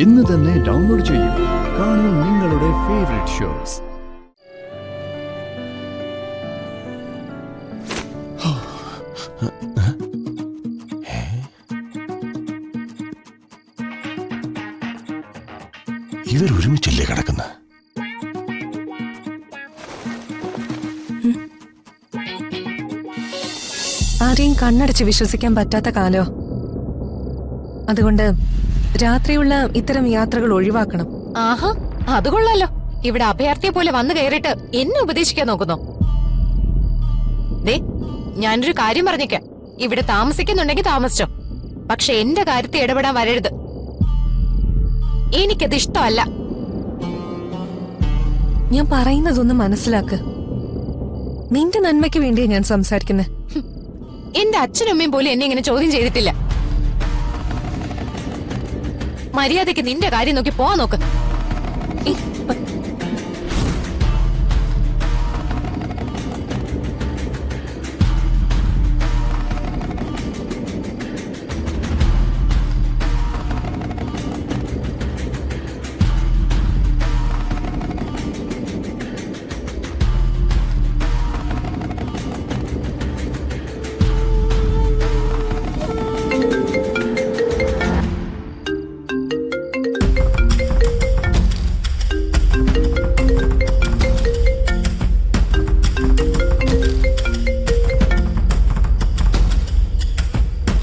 ഇന്ന് തന്നെ ഡൗൺലോഡ് ചെയ്യൂ. കാണൂ നിങ്ങളുടെ ഫേവറേറ്റ് ഷോസ്. ഇവരൊരുമിച്ചില്ലേ കിടക്കുന്ന? ആരെയും കണ്ണടച്ച് വിശ്വസിക്കാൻ പറ്റാത്ത കാലോ. അതുകൊണ്ട് രാത്രിയുള്ള ഇത്തരം യാത്രകൾ ഒഴിവാക്കണം. ആഹാ, അത് കൊള്ളാലോ. ഇവിടെ അഭയാർത്ഥിയെ പോലെ വന്നു കയറിയിട്ട് എന്നെ ഉപദേശിക്കാൻ നോക്കുന്നു. ദേ, ഞാനൊരു കാര്യം പറഞ്ഞേക്കാം. ഇവിടെ താമസിക്കുന്നുണ്ടെങ്കിൽ താമസിച്ചോ, പക്ഷെ എന്റെ കാര്യത്തിൽ ഇടപെടാൻ വരരുത്. എനിക്കത് ഇഷ്ടമല്ല. ഞാൻ പറയുന്നതൊന്ന് മനസ്സിലാക്ക്. നിന്റെ നന്മയ്ക്ക് വേണ്ടിയാ ഞാൻ സംസാരിക്കുന്നത്. എന്റെ അച്ഛനും അമ്മയും പോലും എന്നെ ഇങ്ങനെ ചോദ്യം ചെയ്തിട്ടില്ല. മര്യാദയ്ക്ക് നിന്റെ കാര്യം നോക്കി പോവാൻ നോക്ക്.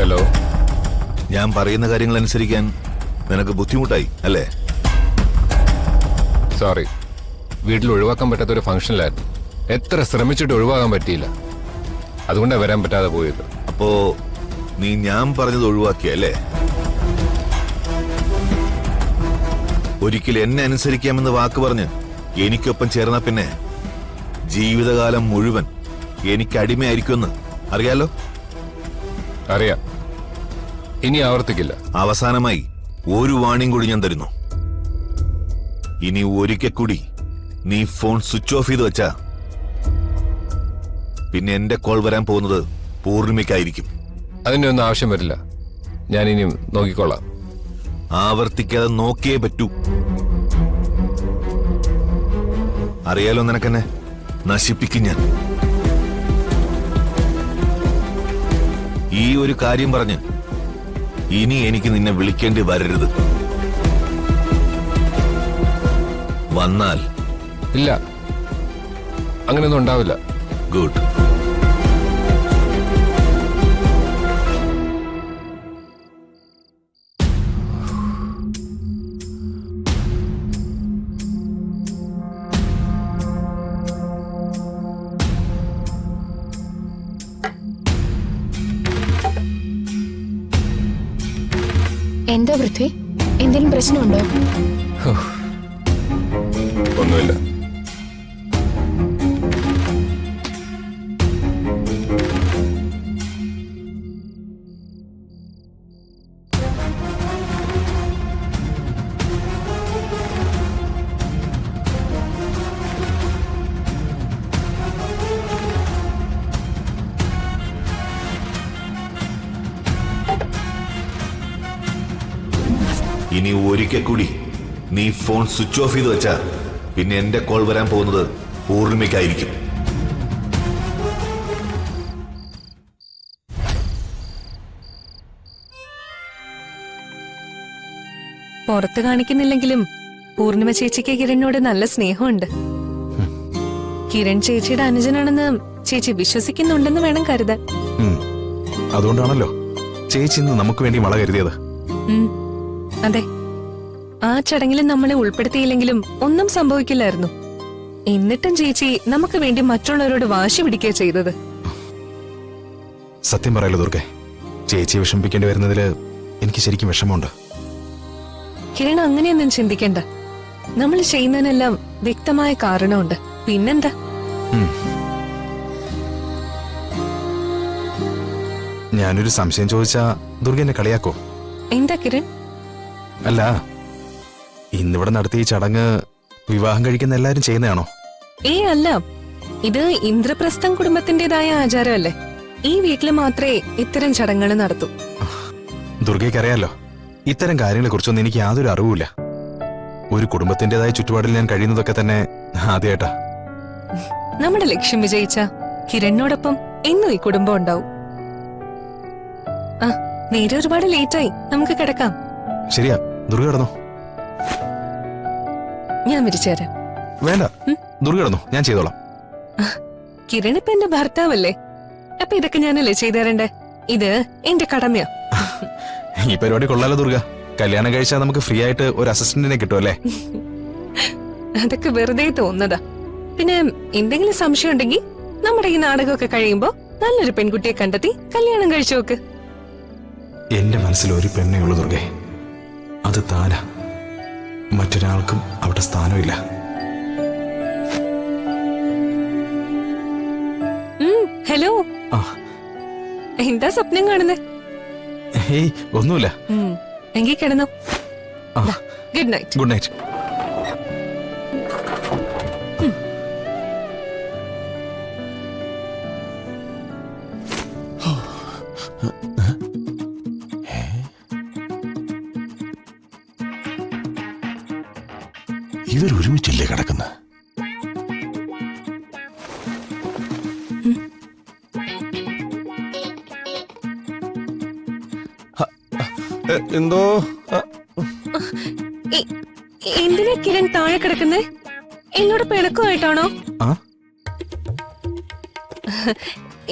ഹലോ, ഞാൻ പറയുന്ന കാര്യങ്ങൾ അനുസരിക്കാൻ നിനക്ക് ബുദ്ധിമുട്ടായി അല്ലേ? സോറി, വീട്ടിൽ ഒഴിവാക്കാൻ പറ്റാത്ത ഒരു ഫംഗ്ഷനിലായിരുന്നു. എത്ര ശ്രമിച്ചിട്ട് ഒഴിവാക്കാൻ പറ്റിയില്ല. അതുകൊണ്ടാണ് വരാൻ പറ്റാതെ പോയത്. അപ്പോ നീ ഞാൻ പറഞ്ഞത് ഒഴിവാക്കിയല്ലേ? ഒരിക്കൽ എന്നെ അനുസരിക്കാമെന്ന് വാക്ക് പറഞ്ഞ് എനിക്കൊപ്പം ചേർന്ന പിന്നെ ജീവിതകാലം മുഴുവൻ എനിക്ക് അടിമയായിരിക്കുമെന്ന് അറിയാലോ? അറിയാം, ഇനി ആവർത്തിക്കില്ല. അവസാനമായി ഒരു വാണിംഗ് കൂടി ഞാൻ തരുന്നു. ഇനി ഒരിക്കൽ കൂടി നീ ഫോൺ സ്വിച്ച് ഓഫ് ചെയ്ത് വെച്ചാ പിന്നെ എന്റെ കോൾ വരാൻ പോകുന്നത് പൂർണിമയ്ക്കായിരിക്കും. അതിന്റെ ഒന്നും ആവശ്യം വരില്ല. ഞാൻ ഇനിയും നോക്കിക്കൊള്ളാം. ആവർത്തിക്കാതെ നോക്കിയേ പറ്റൂ. അറിയാലോ നിനക്കെന്നെ നശിപ്പിക്കും ഞാൻ. ഈ ഒരു കാര്യം പറഞ്ഞ് ഇനി എനിക്ക് നിന്നെ വിളിക്കേണ്ടി വരരുത്. വന്നാൽ ഇല്ല, അങ്ങനെയൊന്നും ഉണ്ടാവില്ല. ഗുഡ്. എന്താ പൃഥ്വി, എന്തെങ്കിലും പ്രശ്നമുണ്ടോ? ഒന്നുമില്ല. ഇനി ഒരിക്കൽ കൂടി നീ ഫോൺ സ്വിച്ച് ഓഫ് ചെയ്ത് വെച്ചാ പിന്നെ എന്റെ കോൾ വരാൻ പോകുന്നത് പൂർണിമയ്ക്കായിരിക്കും. പുറത്ത് കാണിക്കുന്നില്ലെങ്കിലും പൂർണിമ ചേച്ചിക്ക് കിരണിനോട് നല്ല സ്നേഹമുണ്ട്. കിരൺ ചേച്ചിയുടെ അനുജനാണെന്ന് ചേച്ചി വിശ്വസിക്കുന്നുണ്ടെന്ന് വേണം കരുതാൻ. അതുകൊണ്ടാണല്ലോ ചേച്ചി ഇന്ന് നമുക്ക് വേണ്ടി മള കരുതിയത്. അതെ, ആ ചടങ്ങിൽ നമ്മളെ ഉൾപ്പെടുത്തിയില്ലെങ്കിലും ഒന്നും സംഭവിക്കില്ലായിരുന്നു. എന്നിട്ടും ചേച്ചി നമുക്ക് വേണ്ടി മറ്റുള്ളവരോട് വാശി പിടിക്കുക ചെയ്തത്. സത്യം പറയല്ലോ ദുർഗെ, ചേച്ചിയെ വിഷമിപ്പിക്കേണ്ടി വരുന്നതില് എനിക്ക് ശരിക്കും വിഷമമുണ്ട്. കിരൺ അങ്ങനെയൊന്നും ചിന്തിക്കണ്ട. നമ്മൾ ചെയ്യുന്നതിനെല്ലാം വ്യക്തമായ കാരണമുണ്ട്. പിന്നെന്താ? ഞാനൊരു സംശയം ചോദിച്ചാ ദുർഗ എന്നെ കളിയാക്കോ? എന്താ കിരൺ? അല്ല, ഇന്നിവിടെ നടത്തിയ ഈ ചടങ്ങ് വിവാഹം കഴിക്കുന്ന എല്ലാരും ചെയ്യുന്നതാണോ? അല്ല, ഇത് ഇന്ദ്രപ്രസ്ഥം കുടുംബത്തിന്റേതായ ആചാരമല്ലേ. ഈ വീട്ടില് മാത്രമേ ഇത്തരം ചടങ്ങുകൾ നടത്തൂ. ദുർഗയ്ക്ക് അറിയാലോ, ഇത്തരം കാര്യങ്ങളെ കുറിച്ചൊന്നും എനിക്ക് യാതൊരു അറിവുമില്ല. ഒരു കുടുംബത്തിന്റേതായ ചുറ്റുപാടിൽ ഞാൻ കഴിയുന്നതൊക്കെ തന്നെ ആദ്യമായിട്ടാ. നമ്മുടെ ലക്ഷ്യം വിജയിച്ച കിരണിനോടൊപ്പം എന്നും ഈ കുടുംബം ഉണ്ടാവും. ആ, നേരെ ഒരുപാട് ലേറ്റായി, നമുക്ക് കിടക്കാം. ശരിയാ, ദുർഗ കിടന്നോ? ഞാൻ വിരിച്ചുതരാം. വേണ്ട, ദുർഗ കിടന്നോ, ഞാൻ ചെയ്തോളാം. കിരൺ ഇപ്പൊ എന്റെ ഭർത്താവല്ലേ, അപ്പൊ ഇതൊക്കെ ഞാനല്ലേ ചെയ്തു തരണ്ടേ? ഇത് എന്റെ കടമയാ. ഈ പരിപാടി കൊള്ളാലോ ദുർഗ. കല്യാണം കഴിച്ചാൽ നമുക്ക് ഫ്രീ ആയിട്ട് ഒരു അസിസ്റ്റന്റിനെ കിട്ടുമല്ലേ? അതൊക്കെ വെറുതെ തോന്നതാ. പിന്നെ എന്തെങ്കിലും സംശയം ഉണ്ടെങ്കിൽ നമ്മുടെ ഈ നാടകമൊക്കെ കഴിയുമ്പോ നല്ലൊരു പെൺകുട്ടിയെ കണ്ടെത്തി കല്യാണം കഴിച്ചു നോക്ക്. എന്റെ മനസ്സിൽ ഒരു പെണ്ണേ ഉള്ളൂ ദുർഗേ, അത് താനാ. മറ്റൊരാൾക്കും അവിടെ സ്ഥാനമില്ല. ഹലോ, എന്താ സ്വപ്നം കാണുന്നേ? ഏയ് ഒന്നുമില്ല. എങ്കിൽ കിടന്നോ. Good night. Good night. ഇവരൊരുമിച്ചല്ലേ കിടക്കുന്ന? എന്തോ എന്തിനാ കിരൺ താഴെ കിടക്കുന്നേ? എന്നോട് പിണക്കമായിട്ടാണോ?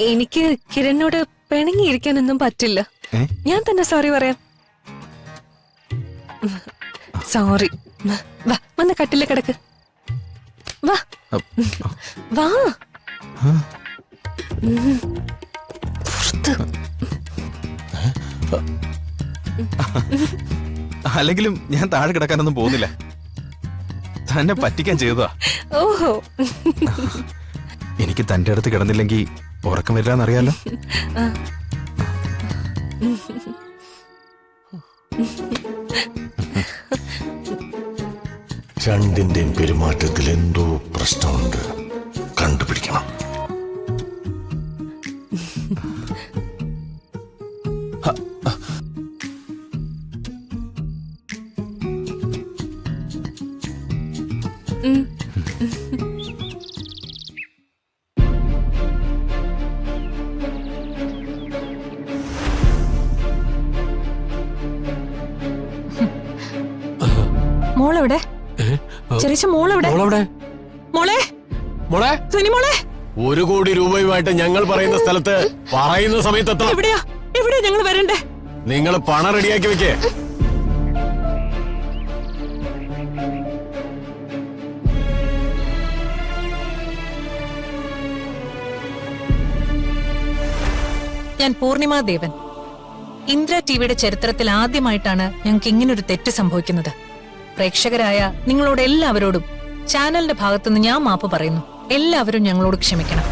എനിക്ക് കിരണിനോട് പിണങ്ങിയിരിക്കാനൊന്നും പറ്റില്ല. ഞാൻ തന്നെ സോറി പറയാം. സോറി. വാ, വന്ന് കട്ടിലെ കിടക്ക്. വാ വാ. പുറത്ത്. അല്ലെങ്കിലും ഞാൻ താഴെ കിടക്കാനൊന്നും പോകുന്നില്ല. തന്നെ പറ്റിക്കാൻ ചെയ്തതാ. ഓഹോ, എനിക്ക് തന്റെ അടുത്ത് കിടന്നില്ലെങ്കിൽ ഉറക്കം വരില്ലെന്നറിയാലോ. രണ്ടിന്റെയും പെരുമാറ്റത്തിൽ എന്തോ പ്രശ്നമുണ്ട്, കണ്ടുപിടിക്കണം. മോളെവിടെ? ചെറിയ മോളെവിടെ? മോളെ, മോളെ, മോളെ, 1 കോടി രൂപയുമായിട്ട് ഞങ്ങൾ പറയുന്ന സ്ഥലത്ത് പറയുന്ന സമയത്ത് എത്തണം. എവിടെയാ ഞങ്ങൾ വരണ്ടേ? നിങ്ങൾ പണം റെഡിയാക്കി വെക്കേ. ഞാൻ പൂർണിമ ദേവൻ. ഇന്ദ്ര ടിവിയുടെ ചരിത്രത്തിൽ ആദ്യമായിട്ടാണ് ഞങ്ങൾക്ക് ഇങ്ങനൊരു തെറ്റ് സംഭവിക്കുന്നത്. പ്രേക്ഷകരായ നിങ്ങളോട് എല്ലാവരോടും ചാനലിന്റെ ഭാഗത്തുനിന്ന് ഞാൻ മാപ്പ് പറയുന്നു. എല്ലാവരും ഞങ്ങളോട് ക്ഷമിക്കണം.